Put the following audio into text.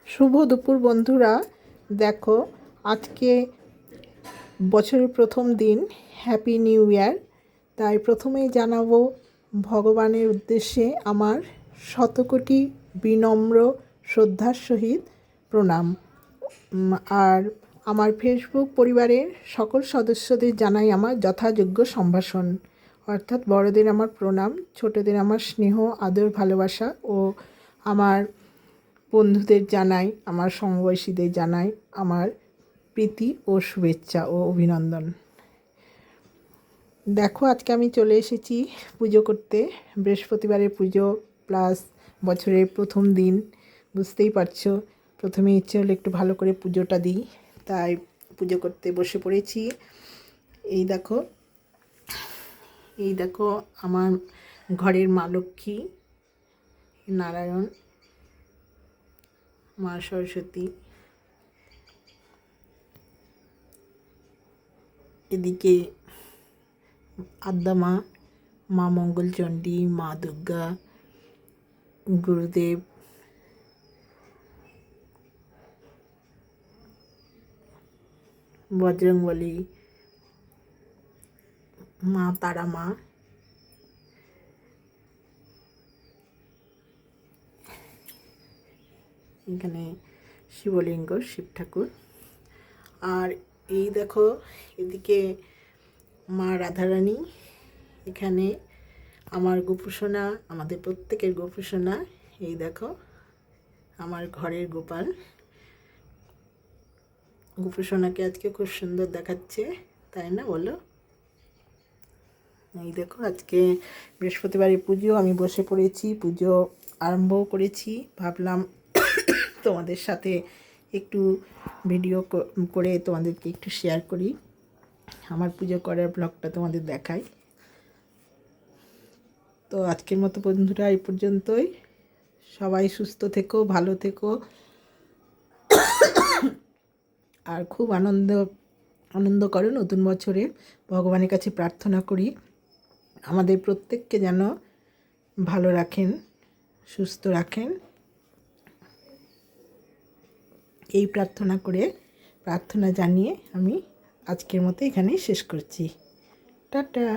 শুভ দুপুর বন্ধুরা। দেখো, আজকে বছরের প্রথম দিন, হ্যাপি নিউ ইয়ার। তাই প্রথমেই জানাবো ভগবানের উদ্দেশ্যে আমার শতকোটি বিনম্র শ্রদ্ধার সহিত প্রণাম। আর আমার ফেসবুক পরিবারের সকল সদস্যদের জানাই আমার যথাযোগ্য সম্ভাষণ, অর্থাৎ বড়দের আমার প্রণাম, ছোটদের আমার স্নেহ, আদর, ভালোবাসা ও আমার বন্ধুদের জানাই, আমার সমবয়সীদের জানাই আমার প্রীতি ও শুভেচ্ছা ও অভিনন্দন। দেখো, আজকে আমি চলে এসেছি পুজো করতে। বৃহস্পতিবারের পুজো প্লাস বছরের প্রথম দিন, বুঝতেই পারছো। প্রথমে ইচ্ছে হলো একটু ভালো করে পুজোটা দিই, তাই পুজো করতে বসে পড়েছি। এই দেখো আমার ঘরের মা লক্ষ্মী, নারায়ণ, মা সরস্বতী, এদিকে আদ্যা মা, মা মঙ্গলচণ্ডী, মা দুর্গা, গুরুদেব, বজরংবলী, মা তারা মা, এখানে শিবলিঙ্গ, শিব ঠাকুর। আর এই দেখো, এদিকে মা রাধারানী, এখানে আমার গোপুসোনা, আমাদের প্রত্যেকের গোপুসোনা। এই দেখো আমার ঘরের গোপাল। গোপুসোনাকে আজকে খুব সুন্দর দেখাচ্ছে, তাই না বলো? এই দেখো, আজকে বৃহস্পতিবারের পুজো, আমি বসে পড়েছি, পুজো আরম্ভও করেছি। ভাবলাম তোমাদের সাথে একটু ভিডিও করে তোমাদেরকে একটু শেয়ার করি, আমার পুজো করার ব্লগটা তোমাদের দেখাই। তো আজকের মতো বন্ধুরা এই পর্যন্তই। সবাই সুস্থ থেকো, ভালো থেকো, আর খুব আনন্দ করো নতুন বছরে। ভগবানের কাছে প্রার্থনা করি আমাদের প্রত্যেককে যেন ভালো রাখেন, সুস্থ রাখেন। এই প্রার্থনা জানিয়ে আমি আজকের মতো এখানেই শেষ করছি। টাটা।